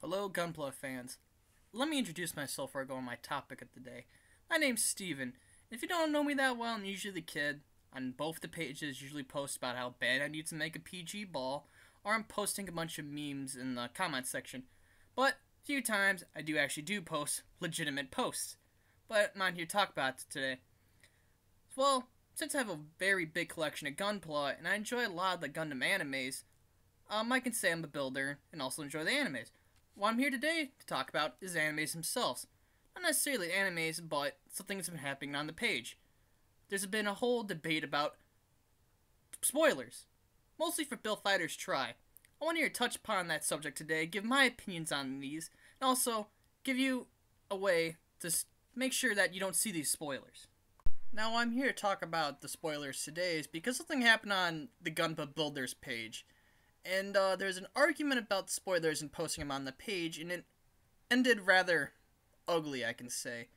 Hello, Gunpla fans. Let me introduce myself before I go on my topic of the day. My name's Steven. If you don't know me that well, I'm usually the kid on both the pages usually post about how bad I need to make a PG ball, or I'm posting a bunch of memes in the comment section. But a few times I do post legitimate posts. But I'm not here to talk about it today. Well, since I have a very big collection of Gunpla and I enjoy a lot of the Gundam animes, I can say I'm a builder and also enjoy the animes. What I'm here today to talk about is animes themselves. Not necessarily animes, but something that's been happening on the page. There's been a whole debate about spoilers, mostly for Build Fighters Try. I want to touch upon that subject today, give my opinions on these, and also give you a way to make sure that you don't see these spoilers. Now, I'm here to talk about the spoilers today is because something happened on the Gunpla Builders page. And there's an argument about spoilers and posting them on the page, and it ended rather ugly, I can say.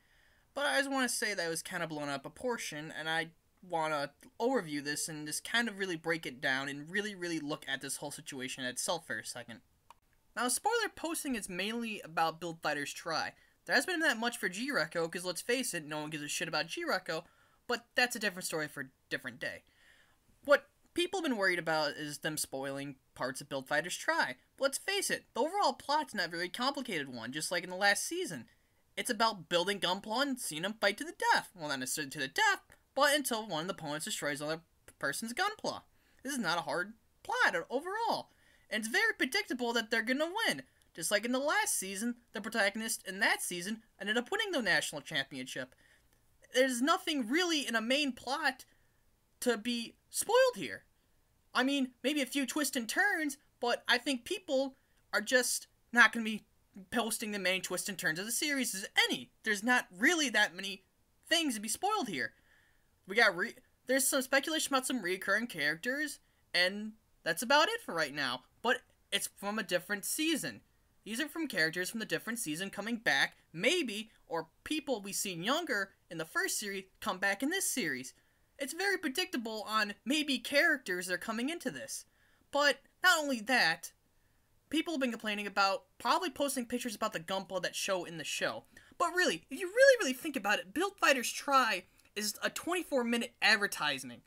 But I just want to say that it was kind of blown out of proportion, and I want to overview this and just kind of really break it down and really look at this whole situation itself for a second. Now, spoiler posting is mainly about Build Fighters Try. There hasn't been that much for G-Reco, because let's face it, no one gives a shit about G-Reco, but that's a different story for a different day. What people have been worried about is them spoiling parts of Build Fighters Try. But let's face it, the overall plot's not a very complicated one, just like in the last season. It's about building Gunpla and seeing them fight to the death. Well, not necessarily to the death, but until one of the opponents destroys another person's Gunpla. This is not a hard plot overall. And it's very predictable that they're gonna win. Just like in the last season, the protagonist in that season ended up winning the national championship. There's nothing really in a main plot to be spoiled here. I mean, maybe a few twists and turns, but I think people are just not going to be posting the main twists and turns of the series as any. There's not really that many things to be spoiled here. There's some speculation about some recurring characters, and that's about it for right now. But it's from a different season. These are from characters from the different season coming back, maybe, or people we've seen younger in the first series come back in this series. It's very predictable on maybe characters that are coming into this. But not only that, people have been complaining about probably posting pictures about the Gunpla that show in the show. But really, if you really think about it, Build Fighters Try is a 24-minute advertising.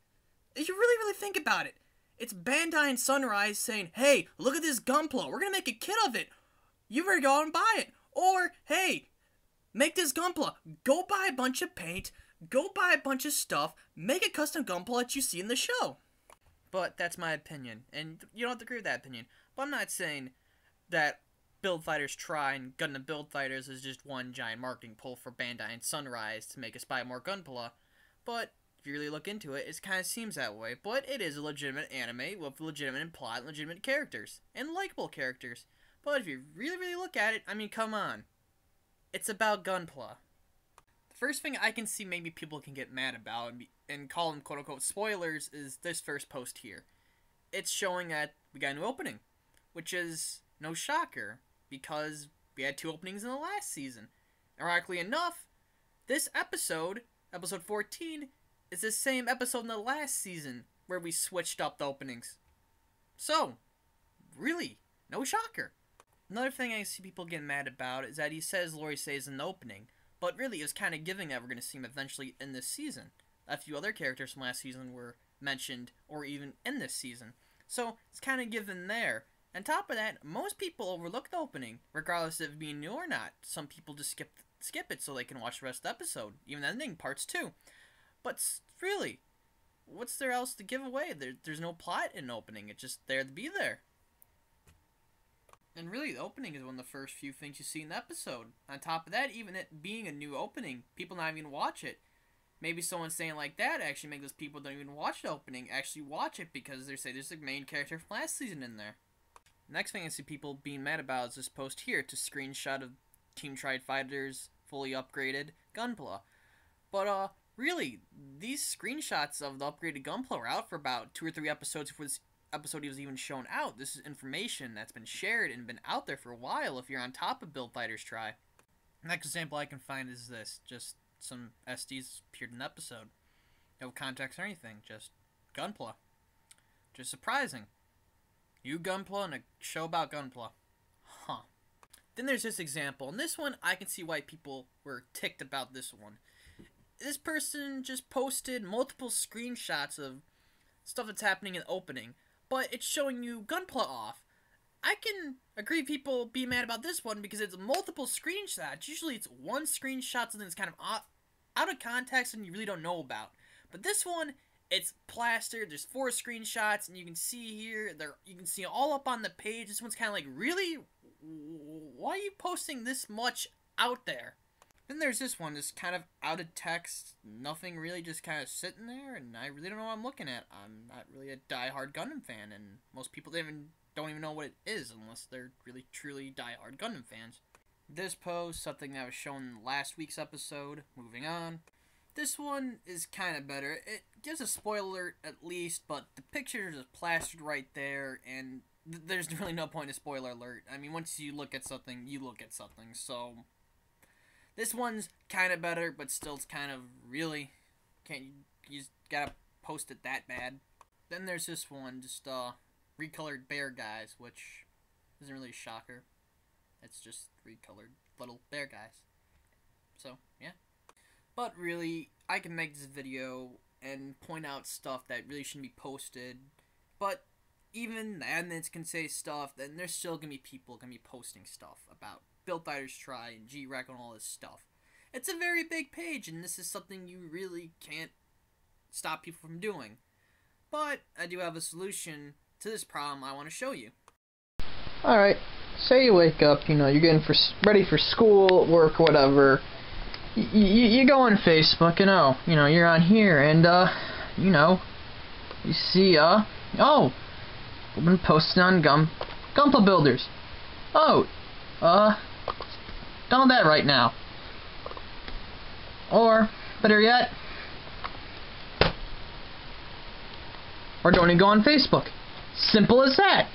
If you really think about it, it's Bandai and Sunrise saying, hey, look at this Gunpla, we're gonna make a kit of it. You better go out and buy it. Or, hey, make this Gunpla, go buy a bunch of paint, go buy a bunch of stuff, make a custom Gunpla that you see in the show. But that's my opinion, and you don't have to agree with that opinion. But I'm not saying that Build Fighters Try and Gundam Build Fighters is just one giant marketing pull for Bandai and Sunrise to make us buy more Gunpla. But if you really look into it, it kind of seems that way. But it is a legitimate anime with legitimate plot and legitimate characters. And likable characters. But if you really look at it, I mean, come on. It's about Gunpla. First thing I can see maybe people can get mad about and call them quote-unquote spoilers is this first post here. It's showing that we got a new opening, which is no shocker, because we had two openings in the last season. Ironically enough, this episode, episode 14, is the same episode in the last season where we switched up the openings. So, really, no shocker. Another thing I see people get mad about is that he says Lori says in the opening, but really, it was kind of giving that we're going to see him eventually in this season. A few other characters from last season were mentioned, or even in this season. So, it's kind of given there. On top of that, most people overlook the opening, regardless of it being new or not. Some people just skip it so they can watch the rest of the episode, even the ending parts too. But really, what's there else to give away? There's no plot in the opening, it's just there to be there. And really, the opening is one of the first few things you see in the episode. On top of that, even it being a new opening, people not even watch it. Maybe someone saying like that actually make those people don't even watch the opening actually watch it because they say there's a main character from last season in there. Next thing I see people being mad about is this post here. It's a screenshot of Team Tried Fighters fully upgraded Gunpla. But really, these screenshots of the upgraded Gunpla were out for about 2 or 3 episodes before this episode was even shown out. This is information that's been shared and been out there for a while if you're on top of Build Fighters Try. Next example I can find is this. Just some SDs appeared in the episode. No context or anything, just Gunpla. Just surprising. New Gunpla and a show about Gunpla. Huh. Then there's this example, and this one I can see why people were ticked about this one. This person just posted multiple screenshots of stuff that's happening in the opening, but it's showing you Gunpla off. I can agree people be mad about this one because it's multiple screenshots. Usually it's one screenshot, something that's kind of out of context and you really don't know about. But this one, it's plastered. There's 4 screenshots, and you can see here, you can see all up on the page. This one's kind of like, really? Why are you posting this much out there? Then there's this one, just kind of out of text, nothing really, just kind of sitting there, and I really don't know what I'm looking at. I'm not really a die-hard Gundam fan, and most people don't even know what it is unless they're really, truly die-hard Gundam fans. This post, something that was shown in last week's episode. Moving on. This one is kind of better. It gives a spoiler alert at least, but the picture is just plastered right there, and there's really no point in spoiler alert. I mean, once you look at something, you look at something, so... This one's kind of better, but still it's kind of really... You just gotta post it that bad. Then there's this one, just recolored bear guys, which isn't really a shocker. It's just recolored little bear guys. So, yeah. But really, I can make this video and point out stuff that really shouldn't be posted. But even the admins can say stuff, then there's still gonna be people gonna be posting stuff about Build Fighters Try and G-Rec and all this stuff. It's a very big page, and this is something you really can't stop people from doing. But I do have a solution to this problem I want to show you. Alright, say you wake up, you're getting ready for school, work, whatever. You go on Facebook, you're on here, and, you see, oh, we've been posting on Gunpla Builders. Oh, download that right now. Or, better yet, or don't even go on Facebook. Simple as that.